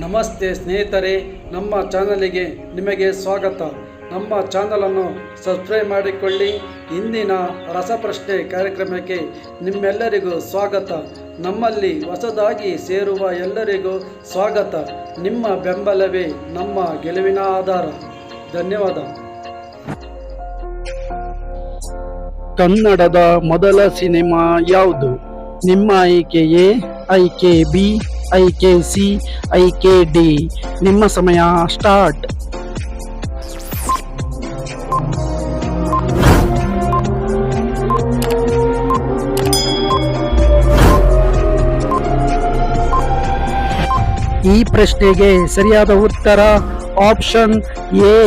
ನಮಸ್ತೆ ಸ್ನೇಹಿತರೆ, ನಮ್ಮ ಚಾನಲಿಗೆ ನಿಮಗೆ ಸ್ವಾಗತ. ನಮ್ಮ ಚಾನಲನ್ನು ಸಬ್ಸ್ಕ್ರೈಬ್ ಮಾಡಿಕೊಳ್ಳಿ. ಇಂದಿನ ರಸಪ್ರಶ್ನೆ ಕಾರ್ಯಕ್ರಮಕ್ಕೆ ನಿಮ್ಮೆಲ್ಲರಿಗೂ ಸ್ವಾಗತ. ನಮ್ಮಲ್ಲಿ ಹೊಸದಾಗಿ ಸೇರುವ ಎಲ್ಲರಿಗೂ ಸ್ವಾಗತ. ನಿಮ್ಮ ಬೆಂಬಲವೇ ನಮ್ಮ ಗೆಲುವಿನ ಆಧಾರ. ಧನ್ಯವಾದ. ಕನ್ನಡದ ಮೊದಲ ಸಿನಿಮಾ ಯಾವುದು? ನಿಮ್ಮ ಆಯ್ಕೆ ಎ, ಆಯ್ಕೆ ಬಿ, ಆಯ್ಕೆ ಸಿ, ಆಯ್ಕೆ ಡಿ. ನಿಮ್ಮ ಸಮಯ ಸ್ಟಾರ್ಟ್. ಈ ಪ್ರಶ್ನೆಗೆ ಸರಿಯಾದ ಉತ್ತರ ಆಪ್ಷನ್ ಎ.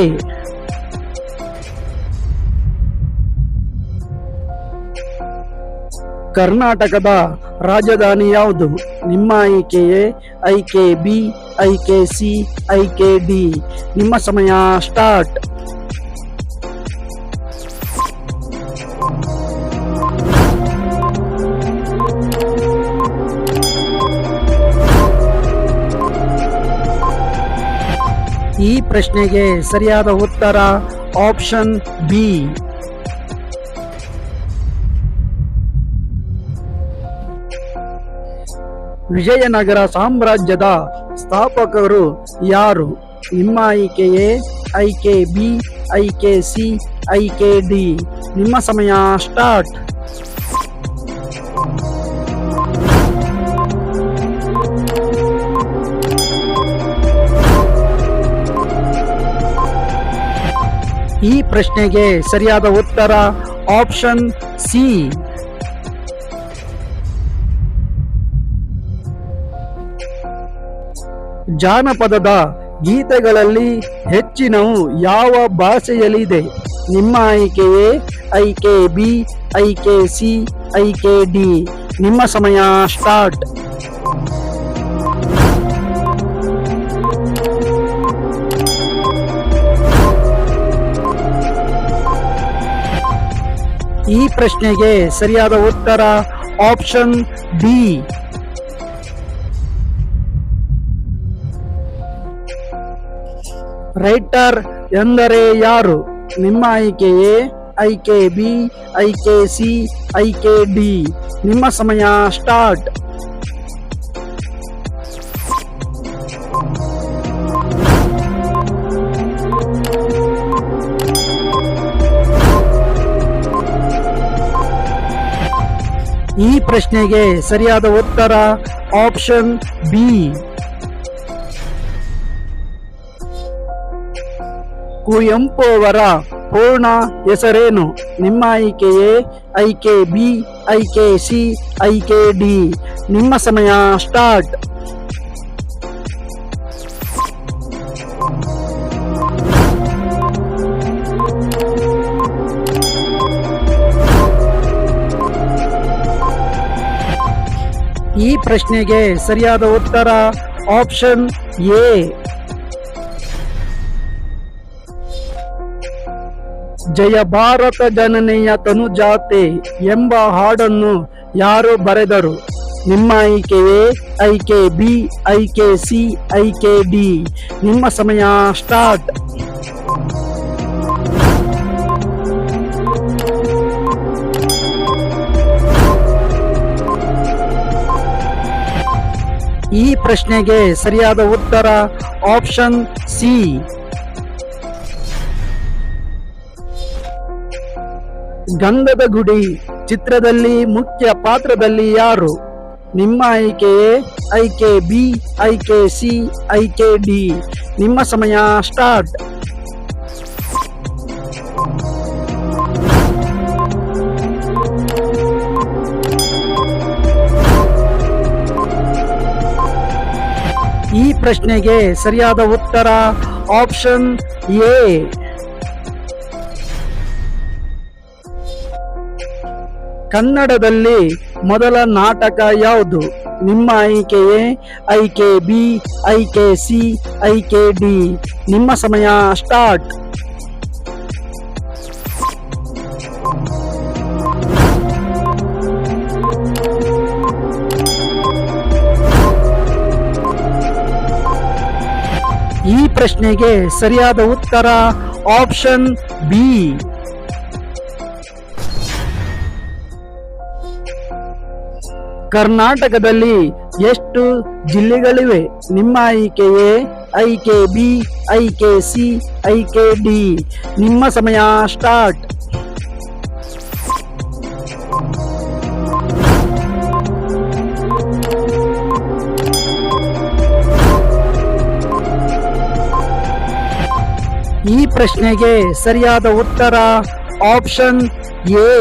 ಕರ್ನಾಟಕದ ರಾಜಧಾನಿ ಯಾವುದು? ನಿಮ್ಮ ಆಯ್ಕೆ ಎ, ಆಯ್ಕೆ ಬಿ, ಆಯ್ಕೆ ಸಿ, ಆಯ್ಕೆ ಡಿ. ನಿಮ್ಮ ಸಮಯ ಸ್ಟಾರ್ಟ್. ಈ ಪ್ರಶ್ನೆಗೆ ಸರಿಯಾದ ಉತ್ತರ ಆಪ್ಷನ್ ಬಿ. ವಿಜಯನಗರ ಸಾಮ್ರಾಜ್ಯದ ಸ್ಥಾಪಕರು ಯಾರು? ನಿಮ್ಮ ಆಯ್ಕೆ ಎ, ಆಯ್ಕೆ ಬಿ, ಆಯ್ಕೆ ಸಿ, ಆಯ್ಕೆ ಡಿ. ನಿಮ್ಮ ಸಮಯ ಸ್ಟಾರ್ಟ್. ಈ ಪ್ರಶ್ನೆಗೆ ಸರಿಯಾದ ಉತ್ತರ ಆಪ್ಷನ್ ಸಿ. ಜಾನಪದದ ಗೀತೆಗಳಲ್ಲಿ ಹೆಚ್ಚಿನವು ಯಾವ ಭಾಷೆಯಲ್ಲಿದೆ? ನಿಮ್ಮ ಆಯ್ಕೆ ಎ, ಆಯ್ಕೆ ಬಿ, ಆಯ್ಕೆ ಸಿ, ಆಯ್ಕೆ ಡಿ. ನಿಮ್ಮ ಸಮಯ ಸ್ಟಾರ್ಟ್. ಈ ಪ್ರಶ್ನೆಗೆ ಸರಿಯಾದ ಉತ್ತರ ಆಪ್ಷನ್ ಡಿ. ರೈಟರ್ ಎಂದರೆ ಯಾರು? ನಿಮ್ಮ ಆಯ್ಕೆ ಎ, ಆಯ್ಕೆ ಬಿ, ಆಯ್ಕೆ ಸಿ, ಆಯ್ಕೆ ಡಿ. ನಿಮ್ಮ ಸಮಯ ಸ್ಟಾರ್ಟ್. ಈ ಪ್ರಶ್ನೆಗೆ ಸರಿಯಾದ ಉತ್ತರ ಆಪ್ಷನ್ ಬಿ. ಕುವೆಂಪು ಅವರ ಪೂರ್ಣ ಹೆಸರೇನು? ನಿಮ್ಮ ಆಯ್ಕೆ ಎ, ಆಯ್ಕೆ ಬಿ, ಆಯ್ಕೆ ಸಿ, ಆಯ್ಕೆ ಡಿ. ನಿಮ್ಮ ಸಮಯ ಸ್ಟಾರ್ಟ್. ಈ ಪ್ರಶ್ನೆಗೆ ಸರಿಯಾದ ಉತ್ತರ ಆಪ್ಷನ್ ಎ. ಜಯ ಭಾರತ ಜನನಿಯ ತನುಜಾತೆ ಎಂಬ ಹಾಡನ್ನು ಯಾರು ಬರೆದರು? ನಿಮ್ಮ ಆಯ್ಕೆ ಎ, ಆಯ್ಕೆ ಬಿ, ಆಯ್ಕೆ ಸಿ, ಆಯ್ಕೆ ಡಿ. ನಿಮ್ಮ ಸಮಯ ಸ್ಟಾರ್ಟ್. ಈ ಪ್ರಶ್ನೆಗೆ ಸರಿಯಾದ ಉತ್ತರ ಆಪ್ಷನ್ ಸಿ. ಗಂಧದ ಗುಡಿ ಚಿತ್ರದಲ್ಲಿ ಮುಖ್ಯ ಪಾತ್ರದಲ್ಲಿ ಯಾರು? ನಿಮ್ಮ ಆಯ್ಕೆ ಎ, ಆಯ್ಕೆ ಬಿ, ಆಯ್ಕೆ ಸಿ, ಆಯ್ಕೆ ಡಿ. ನಿಮ್ಮ ಸಮಯ ಸ್ಟಾರ್ಟ್. ಈ ಪ್ರಶ್ನೆಗೆ ಸರಿಯಾದ ಉತ್ತರ ಆಪ್ಷನ್ ಎ. ಕನ್ನಡದಲ್ಲಿ ಮೊದಲ ನಾಟಕ ಯಾವುದು? ನಿಮ್ಮ ಆಯ್ಕೆ ಎ, ಆಯ್ಕೆ ಬಿ, ಆಯ್ಕೆ ಸಿ, ಆಯ್ಕೆ ಡಿ. ನಿಮ್ಮ ಸಮಯ ಸ್ಟಾರ್ಟ್. ಈ ಪ್ರಶ್ನೆಗೆ ಸರಿಯಾದ ಉತ್ತರ ಆಪ್ಷನ್ ಬಿ. ಕರ್ನಾಟಕದಲ್ಲಿ ಎಷ್ಟು ಜಿಲ್ಲೆಗಳಿವೆ? ನಿಮ್ಮ ಆಯ್ಕೆ ಎ, ಆಯ್ಕೆ ಬಿ, ಆಯ್ಕೆ ಸಿ, ಆಯ್ಕೆ ಡಿ. ನಿಮ್ಮ ಸಮಯ ಸ್ಟಾರ್ಟ್. ಈ ಪ್ರಶ್ನೆಗೆ ಸರಿಯಾದ ಉತ್ತರ ಆಪ್ಷನ್ ಎ.